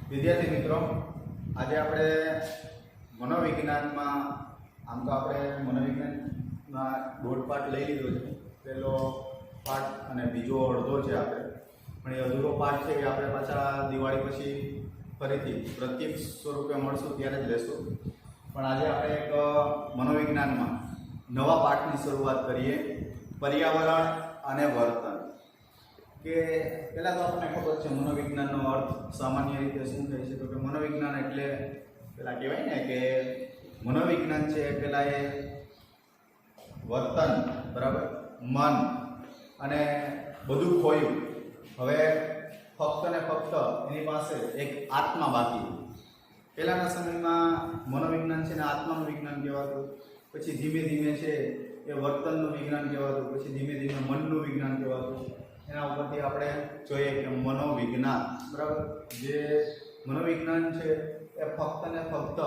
વિદ્યાર્થી મિત્રો, આજે આપણે મનોવિજ્ઞાનમાં આમ તો આપણે મનોવિજ્ઞાનમાં દોઢ પાઠ લઈ લીધો છે. પહેલો પાઠ અને બીજો અડધો છે આપણે, પણ એ અધૂરો પાઠ છે કે આપણે પાછા દિવાળી પછી ફરીથી પ્રત્યક્ષ સ્વરૂપે મળશું ત્યારે જ લેશું. પણ આજે આપણે એક મનોવિજ્ઞાનમાં નવા પાઠની શરૂઆત કરીએ, પર્યાવરણ અને વર્તન. કે પહેલાં તો આપણને ખબર છે મનોવિજ્ઞાનનો અર્થ સામાન્ય રીતે શું થાય છે, તો કે મનોવિજ્ઞાન એટલે પેલા કહેવાય ને કે મનોવિજ્ઞાન છે પેલા એ વર્તન, બરાબર, મન અને બધું ખોયું. હવે ફક્ત ને ફક્ત એની પાસે એક આત્મા બાકી. પહેલાંના સમયમાં મનોવિજ્ઞાન છે ને આત્માનું વિજ્ઞાન કહેવાતું, પછી ધીમે ધીમે છે એ વર્તનનું વિજ્ઞાન કહેવાતું, પછી ધીમે ધીમે મનનું વિજ્ઞાન કહેવાતું. એના ઉપરથી આપણે જોઈએ કે મનોવિજ્ઞાન, બરાબર, જે મનોવિજ્ઞાન છે એ ફક્ત ને ફક્ત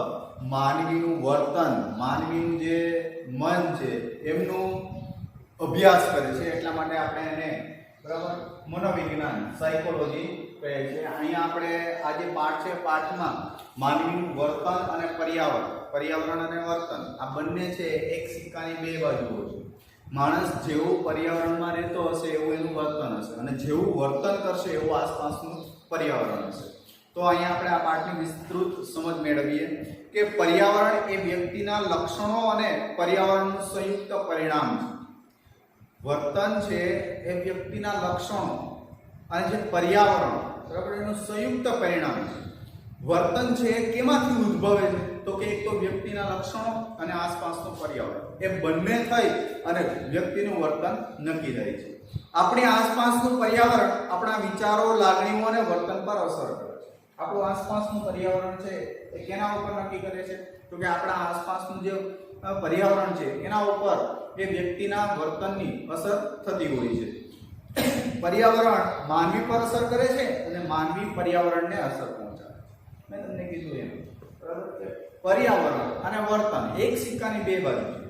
માનવીનું વર્તન, માનવીનું જે મન છે એમનું અભ્યાસ કરે છે. એટલા માટે આપણે એને, બરાબર, મનોવિજ્ઞાન, સાયકોલોજી કહે છે. અહીંયા આપણે આ જે પાઠ છે, પાઠમાં માનવીનું વર્તન અને પર્યાવરણ અને વર્તન આ બંને છે એક સિક્કાની બે બાજુઓ છે. માણસ જેવું પર્યાવરણમાં રહેતો હશે એવું એનું વર્તન હશે, અને જેવું વર્તન કરશે એવું આસપાસનું પર્યાવરણ હશે. તો અહીંયા આપણે આ પાઠની વિસ્તૃત સમજ મેળવીએ કે પર્યાવરણ એ વ્યક્તિના લક્ષણો અને પર્યાવરણનું સંયુક્ત પરિણામ છે. વર્તન છે એ વ્યક્તિના લક્ષણો અને જે પર્યાવરણ, બરાબર, એનું સંયુક્ત પરિણામ છે. વર્તન છે કેમાંથી ઉદ્ભવે છે, તો કે એક તો વ્યક્તિના લક્ષણો અને આસપાસનું પર્યાવરણ, એ બંને થઈ અને વ્યક્તિનું વર્તન નક્કી થાય છે. આપણી આસપાસનું પર્યાવરણ આપણા વિચારો, લાગણીઓ અને વર્તન પર અસર કરે છે. આપણું આસપાસનું પર્યાવરણ છે એ કેના ઉપર નક્કી કરે છે, તો કે આપણા આસપાસનું જે પર્યાવરણ છે એના ઉપર એ વ્યક્તિના વર્તનની અસર થતી હોય છે. પર્યાવરણ માનવી પર અસર કરે છે અને માનવી પર્યાવરણને અસર પહોંચાડે છે. મેં તમને કીધું એમ, બરાબર, કે પર્યાવરણ અને વર્તન એક સિક્કાની બે બાજુ છે.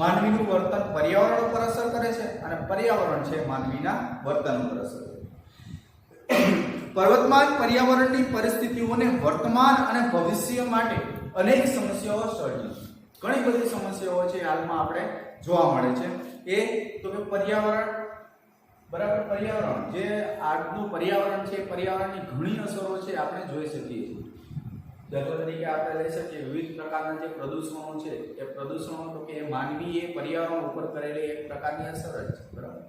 માનવીનું વર્તન પર્યાવરણ ઉપર અસર કરે છે અને પર્યાવરણ છે માનવીના વર્તન ઉપર અસર કરે છે. વર્તમાન પર્યાવરણની પરિસ્થિતિઓને વર્તમાન અને ભવિષ્ય માટે અનેક સમસ્યાઓ સર્જી છે. ઘણી બધી સમસ્યાઓ છે હાલમાં આપણે જોવા મળે છે. એ તો કે પર્યાવરણ, બરાબર, પર્યાવરણ જે આજનું પર્યાવરણ છે, પર્યાવરણની ઘણી અસરો છે આપણે જોઈ શકીએ છીએ. દાખલા તરીકે આપણે લઈ શકીએ વિવિધ પ્રકારના જે પ્રદૂષણો છે એ પ્રદૂષણો તો કે માનવીએ પર્યાવરણ ઉપર કરેલી એક પ્રકારની અસર જ છે, બરાબર.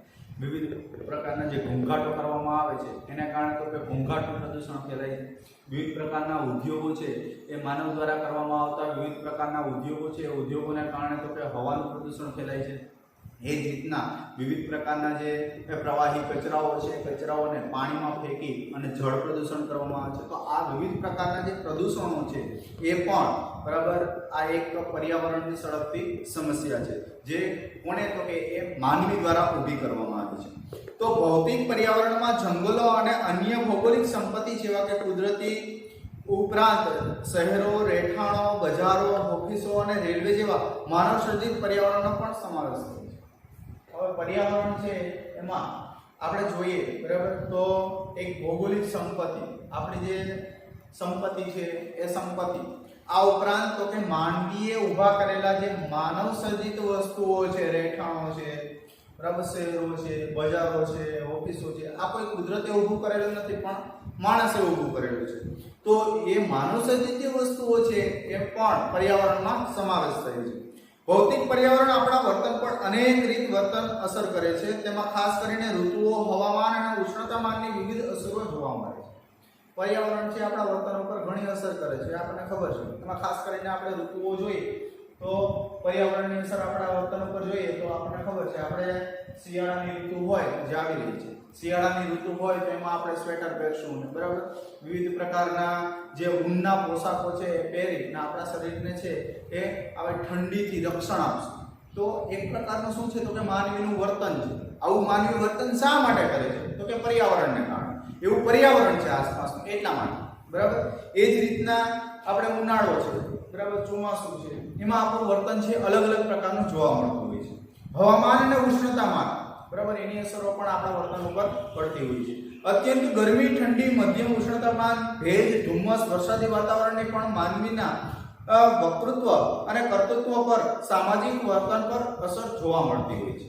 વિવિધ પ્રકારના જે ઘોંઘાટો કરવામાં આવે છે એના કારણે તો કે ઘોંઘાટનું પ્રદૂષણ ફેલાય છે. વિવિધ પ્રકારના ઉદ્યોગો છે એ માનવ દ્વારા કરવામાં આવતા વિવિધ પ્રકારના ઉદ્યોગો છે, ઉદ્યોગોના કારણે તો કે હવાનું પ્રદૂષણ ફેલાય છે. એ જ રીતના વિવિધ પ્રકારના જે પ્રવાહી કચરાઓ છે, કચરાઓને પાણીમાં ફેંકી અને જળ પ્રદૂષણ કરવામાં આવે છે. તો આ વિવિધ પ્રકારના જે પ્રદૂષણો છે એ પણ, બરાબર, આ એક પર્યાવરણની સળગતી સમસ્યા છે, જે કોને, તો કે એ માનવી દ્વારા ઊભી કરવામાં આવી છે. તો ભૌતિક પર્યાવરણમાં જંગલો અને અન્ય ભૌગોલિક સંપત્તિ જેવા કે કુદરતી ઉપરાંત શહેરો, રહેઠાણો, બજારો, ઓફિસો અને રેલવે જેવા માનવ સર્જિત પર્યાવરણનો પણ સમાવેશ થાય છે. હવે પર્યાવરણ છે એમાં આપણે જોઈએ, બરાબર, તો એક ભૌગોલિક સંપત્તિ, આપણી જે સંપત્તિ છે એ સંપત્તિ, આ ઉપરાંત તો કે માનવીએ ઊભા કરેલા જે માનવ સર્જિત વસ્તુઓ છે, રહેઠાણો છે, બરાબર, શહેરો છે, બજારો છે, ઓફિસો છે, આ કોઈ કુદરતે ઊભું કરેલું નથી, પણ માણસે ઊભું કરેલું છે. તો એ માનવ સર્જિત જે વસ્તુઓ છે એ પણ પર્યાવરણમાં સમાવેશ થયો છે. ભૌતિક પર્યાવરણ આપણા વર્તન પર અનેક રીત વર્તન અસર કરે છે. તેમાં ખાસ કરીને ઋતુઓ, હવામાન અને ઉષ્ણતામાનની વિવિધ અસરો જોવા મળે છે. પર્યાવરણ છે આપણા વર્તન ઉપર ઘણી અસર કરે છે, આપણને ખબર છે. એમાં ખાસ કરીને આપણે ઋતુઓ જોઈએ તો પર્યાવરણની અસર આપણા વર્તન ઉપર જોઈએ તો આપણને ખબર છે. આપણે શિયાળાની ઋતુ હોય જે આવી રહી છે, શિયાળાની ઋતુ હોય તો એમાં આપણે સ્વેટર પહેરશું, બરાબર, વિવિધ પ્રકારના જે ઊનના પોશાકો છે એ પહેરીને આપણા શરીરને છે એ હવે ઠંડીથી રક્ષણ આપશે. તો એક પ્રકારનું શું છે, તો કે માનવીનું વર્તન છે. આવું માનવી વર્તન શા માટે કરે છે, તો કે પર્યાવરણને કારણે. એવું પર્યાવરણ છે આસપાસનું એટલા માટે, બરાબર. એ જ રીતના આપણે ઉનાળો છે, બરાબર, ચોમાસું છે, એમાં આપણું વર્તન છે અલગ અલગ પ્રકારનું જોવા મળતું હોય છે. હવામાન અને ઉષ્ણતામાન, બરાબર, એની અસરો પણ આપણા વર્તન ઉપર પડતી હોય છે. અત્યંત ગરમી, ઠંડી, મધ્યમ ઉષ્ણતામાન, ભેજ, ધુમ્મસ, વરસાદી વાતાવરણની પણ માનવીના વક્તૃત્વ અને કર્તૃત્વ પર, સામાજિક વર્તન પર અસર જોવા મળતી હોય છે.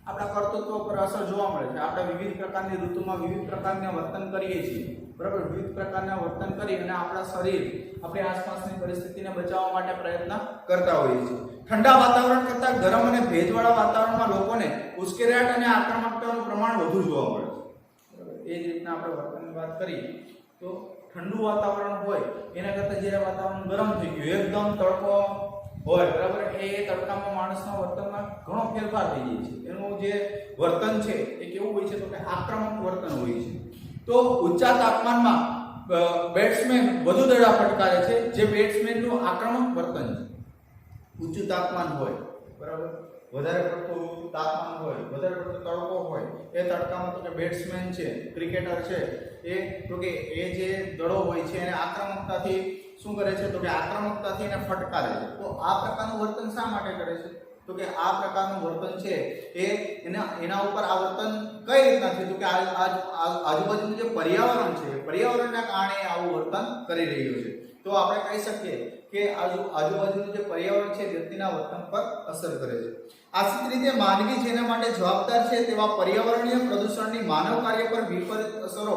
આપણા કર્તૃત્વ પર અસર જોવા મળે છે. આપણે વિવિધ પ્રકારની ઋતુમાં વિવિધ પ્રકારના વર્તન કરીએ છીએ, બરાબર. વિવિધ પ્રકારના વર્તન કરી અને આપણા શરીર, આપણી આસપાસની પરિસ્થિતિને બચાવવા માટે પ્રયત્ન કરતા હોઈએ છીએ. ઠંડા વાતાવરણ કરતાં ગરમ અને ભેજવાળા વાતાવરણમાં લોકોને ઉશ્કેરાટ અને આક્રમકતાનું પ્રમાણ વધુ જોવા મળે છે. એ જ રીતના આપણે વર્તનની વાત કરીએ તો ઠંડુ વાતાવરણ હોય એના કરતાં જ્યારે વાતાવરણ ગરમ થઈ ગયું, એકદમ તડકો હોય, બરાબર, એ તડકામાં માણસના વર્તનમાં ઘણો ફેરફાર થઈ જાય છે. એનું જે વર્તન છે એ કેવું હોય છે તો કે આક્રમક વર્તન હોય છે. તો ઊંચા તાપમાનમાં બેટ્સમેન વધુ દડા ફટકારે છે, જે બેટ્સમેનનું આક્રમક વર્તન છે. ઊંચું તાપમાન હોય, બરાબર, વધારે પડતું તાપમાન હોય, વધારે પડતો તડકો હોય, એ તડકામાં તો કે બેટ્સમેન છે, ક્રિકેટર છે, એ તો કે એ જે દડો હોય છે એને આક્રમકતાથી શું કરે છે તો કે આક્રમકતાથી એને ફટકારે છે. તો આ પ્રકારનું વર્તન શા માટે કરે છે તો કે આ પ્રકારનું વર્તન છે એ એના ઉપર આ વર્તન કઈ રીતના છે તો કે આજુબાજુનું જે પર્યાવરણ છે, પર્યાવરણના કારણે આવું વર્તન કરી રહ્યું છે. તો આપણે કહી શકીએ કે આજુબાજુનું જે પર્યાવરણ છે વ્યક્તિના વર્તન પર અસર કરે છે. આશિત રીતે માનવી જેના માટે જવાબદાર છે તેવા પર્યાવરણીય પ્રદૂષણની માનવ કાર્ય પર વિપરીત અસરો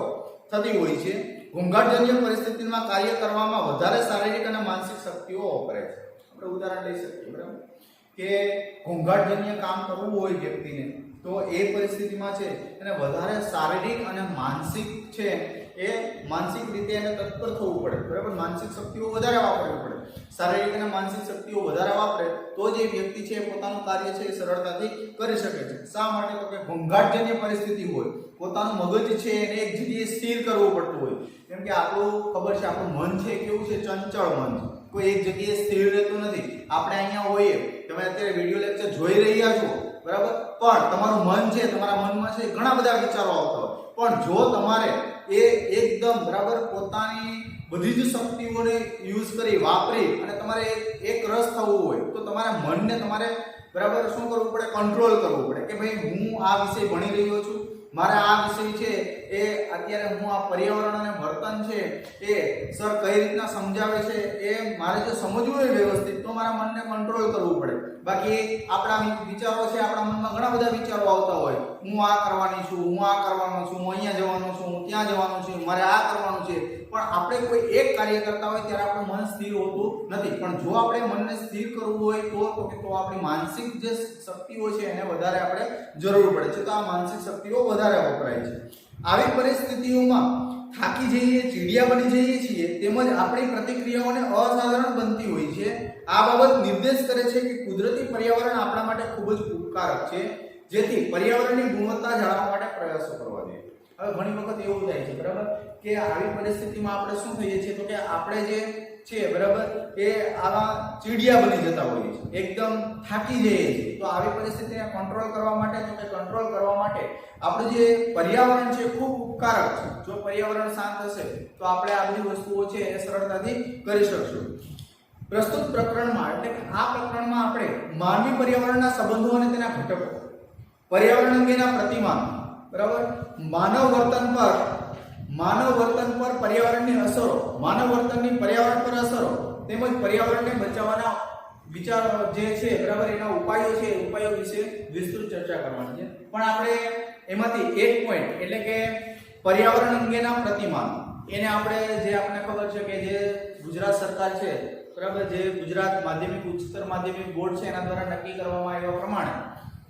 થતી હોય છે. ઘોંઘાટજન્ય પરિસ્થિતિમાં કાર્ય કરવામાં વધારે શારીરિક અને માનસિક શક્તિઓ વપરાય છે. આપણે ઉદાહરણ લઈ શકીએ, બરાબર, કે ઘોંઘાટજન્ય કામ કરવું હોય વ્યક્તિને તો એ પરિસ્થિતિમાં છે એને વધારે શારીરિક અને માનસિક છે એ માનસિક રીતે એને તત્પર થવું પડે, બરાબર. માનસિક શક્તિઓ વધારે વાપરવી પડે. શારીરિક અને માનસિક શક્તિઓ વધારે વાપરે તો જે વ્યક્તિ છે પોતાનું કાર્ય છે એ સરળતાથી કરી શકે છે. શા માટે તો કે ઘોંઘાટજન્ય પરિસ્થિતિ હોય, પોતાનું મગજ છે એને એક જગ્યાએ સ્થિર કરવું પડતું હોય. કેમ કે આપણું ખબર છે આપણું મન છે કેવું છે, ચંચળ મન છે, કોઈ એક જગ્યાએ સ્થિર રહેતું નથી. આપણે અહીંયા હોઈએ, તમે અત્યારે વિડિયો લેક્ચર જોઈ રહ્યા છો, બરાબર, પણ તમારું મન છે, તમારા મનમાં છે ઘણા બધા વિચારો આવતા હોય, પણ જો તમારે એ એકદમ બરાબર પોતાની બધી જ શક્તિઓને યુઝ કરી વાપરી અને તમારે એક રસ થવું હોય તો તમારા મનને તમારે બરાબર શું કરવું પડે, કંટ્રોલ કરવું પડે કે ભાઈ હું આ વિષય ભણી રહ્યો છું, મારે આ વિષય છે એ અત્યારે હું આ પર્યાવરણ અને વર્તન છે એ સર કઈ રીતના સમજાવે છે એ મારે જો સમજવું હોય વ્યવસ્થિત તો મારા મનને કંટ્રોલ કરવું પડે. બાકી આપણા વિચારો છે, આપણા મનમાં ઘણા બધા વિચારો આવતા હોય, હું આ કરવાની છું, હું આ કરવાનો છું, હું અહીંયા જવાનું છું, હું ત્યાં જવાનું છું, મારે આ કરવાનું છે. પણ આપણે કોઈ એક કાર્ય કરતા હોય ત્યારે આપણું મન સ્થિર હોતું નથી. પણ જો આપણે મનને સ્થિર કરવું હોય તો આપણી માનસિક જે શક્તિઓ છે એને વધારે આપણે જરૂર પડે છે. તો આ માનસિક શક્તિઓ વધારે વપરાય છે. આવી પરિસ્થિતિઓમાં થાકી જઈએ, ચીડિયા બની જઈએ છીએ, તેમજ આપણી પ્રતિક્રિયાઓને અસાધારણ બનતી હોય છે. આ બાબત નિર્દેશ કરે છે કે કુદરતી પર્યાવરણ આપણા માટે ખૂબ જ ઉપકારક છે, જેથી પર્યાવરણની ગુણવત્તા જાળવવા માટે પ્રયાસો કરવા જોઈએ. હવે ઘણી વખત એવું થાય છે, બરાબર, કે આવી પરિસ્થિતિમાં આપણે શું થઈએ છીએ તો કે આપણે જે છે, બરાબર, એ આવા ચીડિયા બની જતા હોઈએ છીએ, એકદમ થાકી જઈએ છીએ. તો આવી પરિસ્થિતિને કંટ્રોલ કરવા માટે આપણું જે પર્યાવરણ છે ખૂબ ઉપકારક છે. જો પર્યાવરણ શાંત હશે તો આપણે આ બધી વસ્તુઓ છે એ સરળતાથી કરી શકશું. પ્રસ્તુત પ્રકરણમાં એટલે કે આ પ્રકરણમાં આપણે માનવી પર્યાવરણના સંબંધો અને તેના ઘટકો, પર્યાવરણ અંગેના પ્રતિમાન, બરાબર, માનવ વર્તન પર પર્યાવરણની અસરો, માનવ વર્તનની પર્યાવરણ પર અસરો તેમજ પર્યાવરણને બચાવવાના વિચાર જે છે, બરાબર, એના ઉપાયો છે, ઉપાયો વિશે વિસ્તૃત ચર્ચા કરવાની છે. પણ આપણે એમાંથી એક પોઈન્ટ એટલે કે પર્યાવરણ અંગેના પ્રતિમાન એને આપણે જે આપણને ખબર છે કે જે ગુજરાત સરકાર છે, બરાબર, જે ગુજરાત માધ્યમિક ઉચ્ચતર માધ્યમિક બોર્ડ છે એના દ્વારા નક્કી કરવામાં આવ્યા પ્રમાણે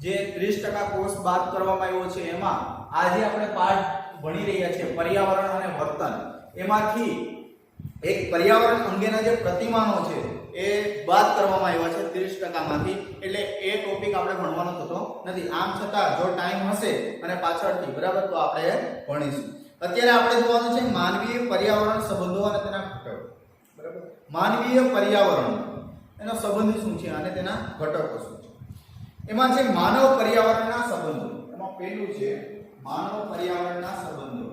જે 30% કોર્સ બાદ કરવામાં આવ્યો છે એમાં આજે આપણે પાઠ ભણી રહ્યા છે પર્યાવરણ અને વર્તન, એમાંથી એક પર્યાવરણ અંગેના જે પ્રતિમાનો છે એ બાદ કરવામાં આવ્યા છે 30% માંથી. એટલે એ ટોપિક આપણે ભણવાનો થતો નથી. આમ છતાં જો ટાઈમ હશે અને પાછળથી, બરાબર, તો આપણે ભણીશું. અત્યારે આપણે જોવાનું છે માનવીય પર્યાવરણ સંબંધો અને તેના ઘટકો, બરાબર. માનવીય પર્યાવરણ એનો સંબંધ શું છે અને તેના ઘટકો શું છે. એમાં છે માનવ પર્યાવરણના સંબંધો. એમાં પહેલું છે માનવ પર્યાવરણના સંબંધો.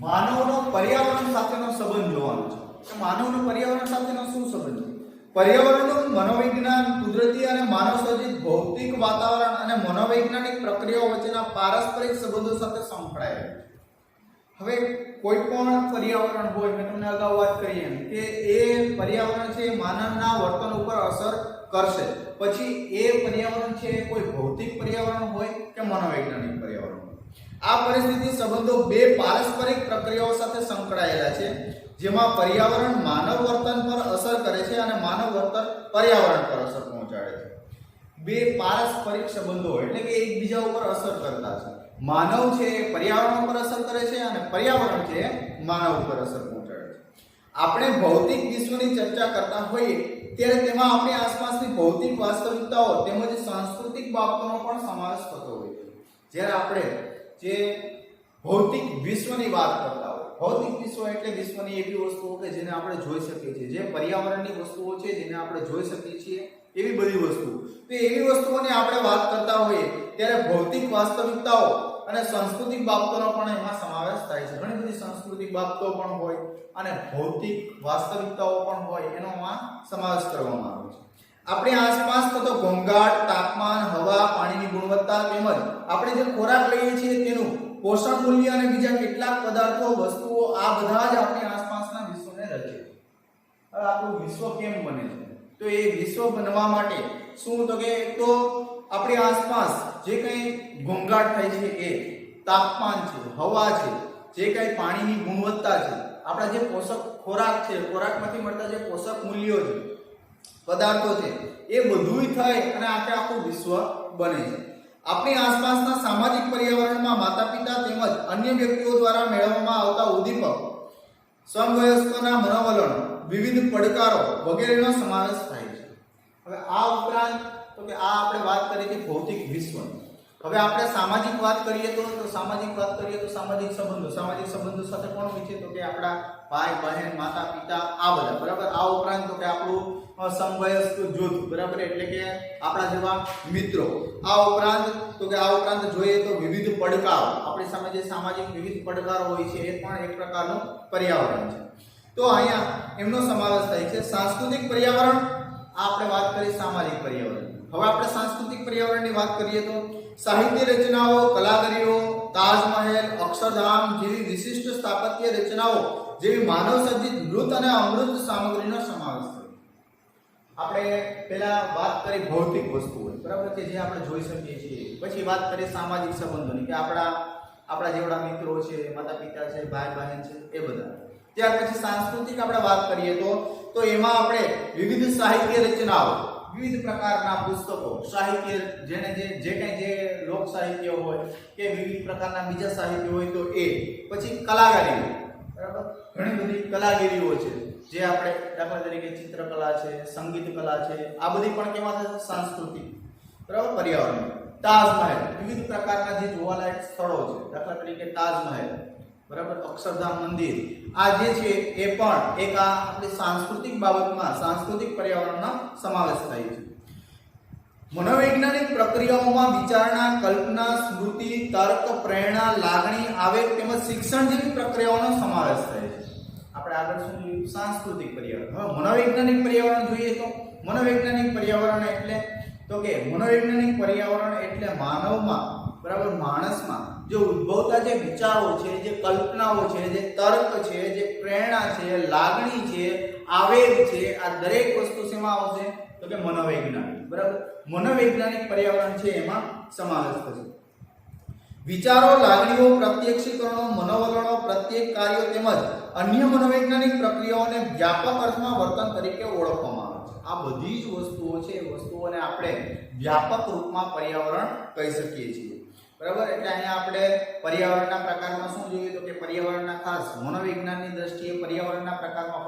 માનવનો પર્યાવરણ સાથેનો સંબંધ જોવાનો છે. કે માનવનો પર્યાવરણ સાથેનો શું સંબંધ છે? પર્યાવરણનું મનોવિજ્ઞાન કુદરતી અને માનવસર્જિત ભૌતિક વાતાવરણ અને મનોવૈજ્ઞાનિક પ્રક્રિયાઓ વચ્ચેના પારસ્પરિક સંબંધો સાથે સંકળાયેલું છે. હવે કોઈ પણ પર્યાવરણ હોય, મેં તમને અગાઉ વાત કરી એમ કે એ પર્યાવરણ છે માનવના વર્તન ઉપર અસર કરશે. પછી એ પર્યાવરણ છે કોઈ ભૌતિક પર્યાવરણ હોય કે મનોવૈજ્ઞાનિક પર્યાવરણ હોય. આ પરિસ્થિતિ સંબંધો બે પારસ્પરિક પ્રક્રિયાઓ સાથે સંકળાયેલા છે, જેમાં પર્યાવરણ માનવ વર્તન પર અસર કરે છે અને માનવ વર્તન પર્યાવરણ પર અસર પહોંચાડે છે. બે પારસ્પરિક સંબંધો એટલે કે એકબીજા ઉપર અસર કરતા છે. માનવ છે એ પર્યાવરણ ઉપર અસર કરે છે અને પર્યાવરણ છે માનવ ઉપર અસર પહોંચાડે છે. આપણે ભૌતિક વિશ્વની ચર્ચા કરતા હોઈએ ત્યારે તેમાં આપણી આસપાસની ભૌતિક વાસ્તવિકતાઓ તેમજ સાંસ્કૃતિક બાબતોનો પણ સમાવેશ થતો હોય છે. જ્યારે આપણે જે ભૌતિક વિશ્વની વાત કરતા હોય, ભૌતિક વિશ્વ એટલે વિશ્વની એવી વસ્તુઓ કે જેને આપણે જોઈ શકીએ છીએ, જે પર્યાવરણની વસ્તુઓ છે જેને આપણે જોઈ શકીએ છીએ, એવી બધી વસ્તુઓ. તો એવી વસ્તુઓની આપણે વાત કરતા હોઈએ ત્યારે ભૌતિક વાસ્તવિકતાઓ અને સાંસ્કૃતિક બાબતોનો પણ એમાં સમાવેશ થાય છે. ઘણી બધી સાંસ્કૃતિક બાબતો પણ હોય અને ભૌતિક વાસ્તવિકતાઓ પણ હોય, એનો એમાં સમાવેશ કરવામાં આવે છે. આપણી આસપાસ થતો ઘોંઘાટ, તાપમાન, હવા, પાણીની ગુણવત્તા તેમજ આપણે જે ખોરાક લઈએ છીએ તેનું પોષણ મૂલ્ય અને બીજા કેટલાક પદાર્થો, વસ્તુઓ, આ બધા જ આપણી આસપાસના વિશ્વને રચે છે. હવે આપણું વિશ્વ કેમ બને છે? તો એ વિશ્વ બનવા માટે શું તો કે એક તો આપણી આસપાસ જે કંઈ ઘોંઘાટ થાય છે, એ તાપમાન છે, હવા છે, જે કંઈ પાણીની ગુણવત્તા છે, આપણા જે પોષક ખોરાક છે, ખોરાકમાંથી મળતા જે પોષક મૂલ્યો છે, પદાર્થો છે, એ બધુંય થાય અને આખું વિશ્વ બને છે. આપણી આસપાસના સામાજિક પર્યાવરણમાં માતા-પિતા તેમજ અન્ય વ્યક્તિઓ દ્વારા મેળવવામાં આવતા ઉદ્દીપક, સમવયસ્કોના મનોવલણ, વિવિધ પડકારો વગેરેનો સમાવેશ થાય છે. હવે આ ઉપરાંત તો કે આ આપણે વાત કરી કે ભૌતિક વિશ્વની. હવે આપણે સામાજિક વાત કરીએ તો સામાજિક સંબંધો સાથે કોણ હોય છે? તો કે આપણા ભાઈ બહેન, માતા પિતા, આ બધા, બરાબર. આ ઉપરાંત તો કે આપણું સમવયસ્ક જૂથ, બરાબર, એટલે કે આપણા જેવા મિત્રો. આ ઉપરાંત જોઈએ તો વિવિધ પડકારો, આપણી સામે જે સામાજિક વિવિધ પડકારો હોય છે, એ પણ એક પ્રકારનું પર્યાવરણ છે. તો અહીંયા એમનો સમાવેશ થાય છે. સાંસ્કૃતિક પર્યાવરણ, આપણે વાત કરી સામાજિક પર્યાવરણ. હવે આપણે સાંસ્કૃતિક પર્યાવરણની વાત કરીએ તો સાહિત્ય રચનાઓ, કલાકારીઓ, તાજમહેલ, અક્ષરધામ જેવી વિશિષ્ટ સ્થાપત્ય રચનાઓ જેવી માનવ સર્જિત મૃત અને અમૃત સામગ્રીનો સમાવેશ થાય. આપણે પહેલા વાત કરી ભૌતિક વસ્તુઓ, બરાબર, કે જે આપણે જોઈ શકીએ છીએ. પછી વાત કરી સામાજિક સંબંધોની, કે આપણા જેવડા મિત્રો છે, માતા પિતા છે, ભાઈ બહેન છે, એ બધા. ત્યાર પછી સાંસ્કૃતિક આપણે વાત કરીએ તો એમાં આપણે વિવિધ સાહિત્ય રચનાઓ, વિવિધ પ્રકારના પુસ્તકો, સાહિત્ય, જે લોક સાહિત્ય હોય કે વિવિધ પ્રકારના બીજા સાહિત્ય હોય તો એ. પછી કલાકારીઓ, બરાબર, ઘણી બધી કલાગીરીઓ છે જે આપણે, દાખલા તરીકે ચિત્રકલા છે, સંગીત કલા છે, આ બધી પણ કેવા થશે? સાંસ્કૃતિક, બરાબર, પર્યાવરણ. તાજમહેલ, વિવિધ પ્રકારના જે જોવાલાયક સ્થળો છે, દાખલા તરીકે તાજમહેલ, બરાબર, અક્ષરધામ મંદિર, આ જે છે એ પણ એક આ આપણી સાંસ્કૃતિક બાબતમાં, સાંસ્કૃતિક પ્રક્રિયાઓમાં સમાવેશ થાય છે. મનોવૈજ્ઞાનિક પ્રક્રિયાઓમાં વિચારણા, કલ્પના, સ્મૃતિ, તર્ક, પ્રેરણા, લાગણી, આવેગ તેમજ શિક્ષણ જેવી પ્રક્રિયાઓનો સમાવેશ થાય છે. આપણે આગળ શું જોયું? સાંસ્કૃતિક પર્યાવરણ. હવે મનોવૈજ્ઞાનિક પર્યાવરણ જોઈએ તો મનોવૈજ્ઞાનિક પર્યાવરણ એટલે માનવમાં, બરાબર, માણસમાં જે ઉદ્ભવતા જે વિચારો છે, જે કલ્પનાઓ છે, જે તર્ક છે, જે પ્રેરણા છે, લાગણી છે, આવેગ છે, આ દરેક વસ્તુ શેમાં આવશે? તો કે મનોવૈજ્ઞાનિક, બરાબર. મનોવૈજ્ઞાનિક પર્યાવરણ છે એમાં સમાવેશ થશે. વિચારો, લાગણીઓ, પ્રત્યક્ષીકરણો, મનોવલણો, પ્રત્યેક કાર્યો તેમજ અન્ય મનોવૈજ્ઞાનિક પ્રક્રિયાઓને વ્યાપક અર્થમાં વર્તન તરીકે ઓળખવામાં આવે છે. આ બધી જ વસ્તુઓ છે, એ વસ્તુઓને આપણે વ્યાપક રૂપમાં પર્યાવરણ કહી શકીએ છીએ, બરાબર. એટલે અહીંયા આપણે પર્યાવરણના પ્રકારમાં શું જોયું? તો કે પર્યાવરણના ખાસ મનોવિજ્ઞાનની દ્રષ્ટિએ પર્યાવરણના પ્રકારમાં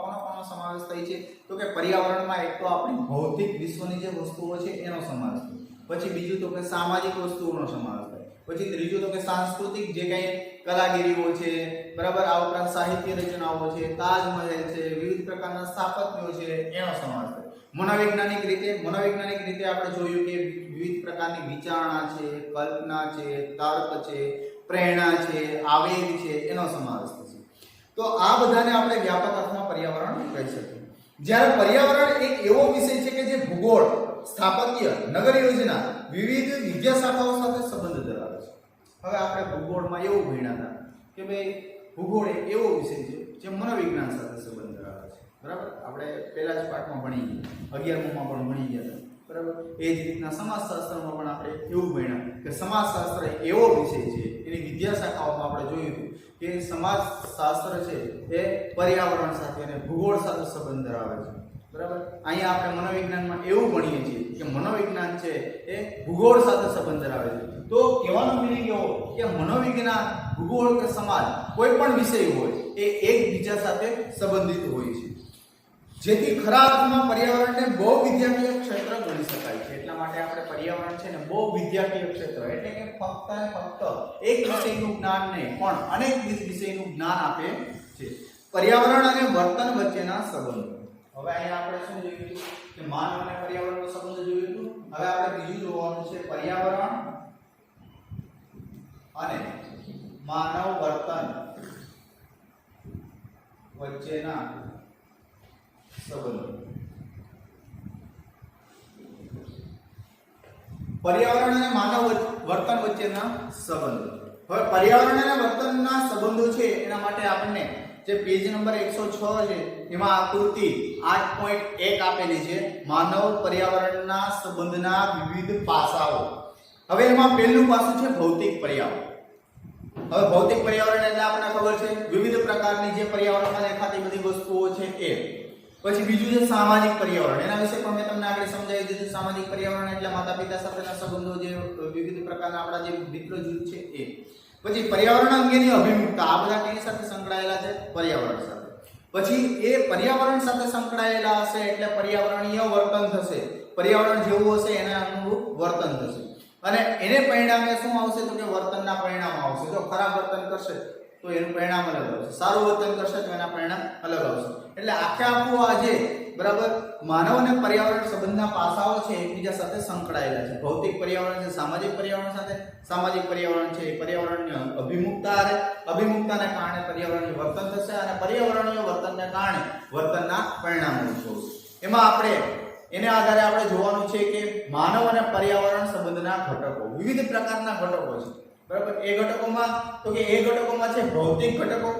કોનો સમાવેશ થાય છે? તો કે પર્યાવરણમાં એક તો આપણી ભૌતિક વિશ્વની જે વસ્તુઓ છે એનો સમાવેશ થાય. પછી બીજું તો કે સામાજિક વસ્તુઓનો સમાવેશ થાય. પછી ત્રીજું તો કે સાંસ્કૃતિક જે કંઈ કલાગીરીઓ છે, બરાબર, આ ઉપરાંત સાહિત્ય રચનાઓ છે, તાજમહેલ છે, વિવિધ પ્રકારના સ્થાપત્યો છે, એનો સમાવેશ થાય. મનોવૈજ્ઞાનિક રીતે આપણે જોયું કે વિવિધ પ્રકારની વિચારણા છે, કલ્પના છે, તર્ક છે, પ્રેરણા છે, આવેગ છે, એનો સમાવેશ થશે. તો આ બધાને આપણે વ્યાપક અર્થમાં પર્યાવરણ કહી શકીએ. જ્યારે પર્યાવરણ એક એવો વિષય છે કે જે ભૂગોળ, સ્થાપત્ય, નગર યોજના, વિવિધ વિદ્યા શાખાઓ સાથે સંબંધ ધરાવે છે. હવે આપણે ભૂગોળમાં એવું ભણ્યા હતા કે ભાઈ ભૂગોળ એક એવો વિષય છે જે મનોવિજ્ઞાન સાથે સંબંધ ધરાવે છે. બરાબર, આપણે પહેલા જ પાઠમાં ભણી ગયા, 11મા પણ ભણી ગયા હતા. બરાબર, એ જ રીતના સમાજશાસ્ત્રમાં પણ આપણે એવું ભણ્યા કે સમાજશાસ્ત્ર એવો વિષય છે, એની વિદ્યા શાખાઓમાં આપણે જોયું હતું કે સમાજશાસ્ત્ર છે એ પર્યાવરણ સાથે અને ભૂગોળ સાથે સંબંધ ધરાવે છે. બરાબર, અહીંયા આપણે મનોવિજ્ઞાનમાં એવું ભણીએ છીએ કે મનોવિજ્ઞાન છે એ ભૂગોળ સાથે સંબંધ ધરાવે છે. તો કહેવાનો મિનિંગ એવો કે મનોવિજ્ઞાન, ભૂગોળ કે સમાજ કોઈ પણ વિષય હોય એ એકબીજા સાથે સંબંધિત હોય છે, જેથી ખરા અર્થમાં પર્યાવરણને બહુવિદ્યાકીય ક્ષેત્ર ગણી શકાય છે. એટલા માટે આપણે પર્યાવરણ છે ને બહુવિદ્યાકીય ક્ષેત્ર એટલે કે ફક્ત ને ફક્ત એક વિષયનું જ્ઞાન નહીં પણ અનેક વિષયનું જ્ઞાન આપે છે. પર્યાવરણ અને વર્તન વચ્ચેના સંબંધો. હવે અહીંયા આપણે શું જોયું કે માનવ અને પર્યાવરણનો સંબંધ જોયું હતું. હવે આપણે બીજું જોવાનું છે પર્યાવરણ અને માનવ વર્તન વચ્ચેના સંબંધો. પર્યાવરણ અને માનવ વર્તન વચ્ચેના સંબંધો. હવે પર્યાવરણ અને વર્તનના સંબંધો છે એના માટે આપણને જે પેજ નંબર 106 છે એમાં આકૃતિ 8.1 આપેલી છે, માનવ પર્યાવરણના સંબંધના વિવિધ પાસાઓ. હવે એમાં પહેલું પાસું છે ભૌતિક પર્યાવરણ. હવે ભૌતિક પર્યાવરણ એટલે આપણને ખબર છે વિવિધ પ્રકારની જે પર્યાવરણમાં દેખાતી બધી વસ્તુઓ છે એ. પછી બીજું છે સામાજિક પર્યાવરણ. એના વિશે પણ મેં તમને આગળ સમજાવી દીધું. સામાજિક પર્યાવરણ એટલે માતા પિતા સાથેના સંબંધો, જે વિવિધ પ્રકારના આપણા જે મિત્ર જૂથ છે એ. પછી પર્યાવરણ અંગેની અભિમુખતા. આ બધા કેની સાથે સંકળાયેલા છે? પર્યાવરણ સાથે. પછી એ પર્યાવરણ સાથે સંકળાયેલા હશે એટલે પર્યાવરણીય વર્તન થશે. પર્યાવરણ જેવું હશે એના અનુરૂપ વર્તન થશે અને એને પરિણામે શું આવશે તો કે વર્તનના પરિણામો આવશે. જો ખરાબ વર્તન કરશે તો એનું પરિણામ અલગ આવશે, સારું વર્તન કરશે તો એના પરિણામ અલગ આવશે. એટલે આખે આખું આજે બરાબર માનવ અને પર્યાવરણ સંબંધના પાસાઓ છે એકબીજા સાથે સંકળાયેલા છે. ભૌતિક પર્યાવરણ છે સામાજિક પર્યાવરણ સાથે, સામાજિક પર્યાવરણ છે પર્યાવરણની અભિમુખતાને કારણે પર્યાવરણીય વર્તન થશે અને પર્યાવરણીય વર્તનને કારણે વર્તનના પરિણામો ઉદ્ભવશે. એમાં આપણે એને આધારે આપણે જોવાનું છે કે માનવ અને પર્યાવરણ સંબંધના ઘટકો. વિવિધ પ્રકારના ઘટકો છે. બરાબર, એ ઘટકોમાં તો કે એ ઘટકોમાં છે ભૌતિક ઘટકો.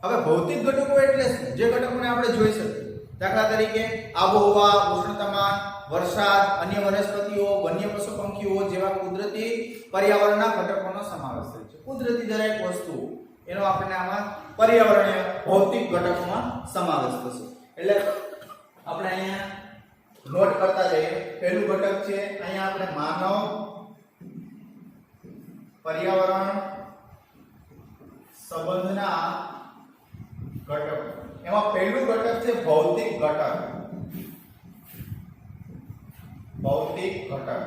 હવે ભૌતિક ઘટકો એટલે શું? જે ઘટકોને આપણે જોઈ શકીએ. દાખલા તરીકે આબોહવા, ઉષ્ણતામાન, વરસાદ, અન્ય વનસ્પતિઓ, વન્ય પશુ પંખીઓ જેવા કુદરતી પર્યાવરણના ઘટકોનો સમાવેશ થાય છે. કુદરતી દરેક વસ્તુ એનો આપણને આમાં પર્યાવરણીય ભૌતિક ઘટકોમાં સમાવેશ થશે. એટલે આપણે અહીંયા નોટ કરતા જઈએ. પહેલું ઘટક છે અહીંયા આપણે માનવ પર્યાવરણ સંબંધના ઘટકો. એમાં પહેલું ઘટક છે ભૌતિક ઘટક. ભૌતિક ઘટક.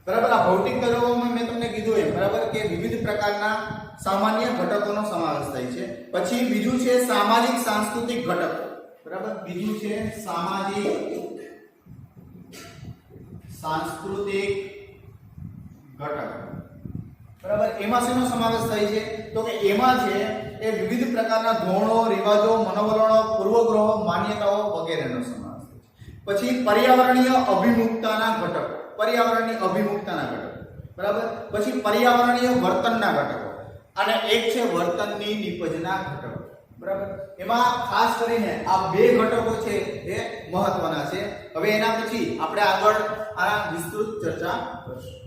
બરાબર, આ ભૌતિક ઘટકોમાં મેં તમને કીધું એમ બરાબર કે વિવિધ પ્રકારના સામાન્ય ઘટકોનો સમાવેશ થાય છે. પછી બીજું છે સામાજિક સાંસ્કૃતિક ઘટકો. બરાબર, બીજું છે સામાજિક સાંસ્કૃતિક ઘટક. બરાબર, એમાં શેનો સમાવેશ થાય છે તો કે એમાં છે એ વિવિધ પ્રકારના ધોરણો, રિવાજો, મનોવલણો, પૂર્વગ્રહો, માન્યતાઓ વગેરેનો સમાવેશ થાય છે. પછી પર્યાવરણીય અભિમુખતાના ઘટકો. પર્યાવરણની અભિમુખતાના ઘટકો. બરાબર, પછી પર્યાવરણીય વર્તનના ઘટકો અને એક છે વર્તનની નિપજના ઘટકો. બરાબર, એમાં ખાસ કરીને આ બે ઘટકો છે એ મહત્વના છે. હવે એના પછી આપણે આગળ આના વિસ્તૃત ચર્ચા કરશું.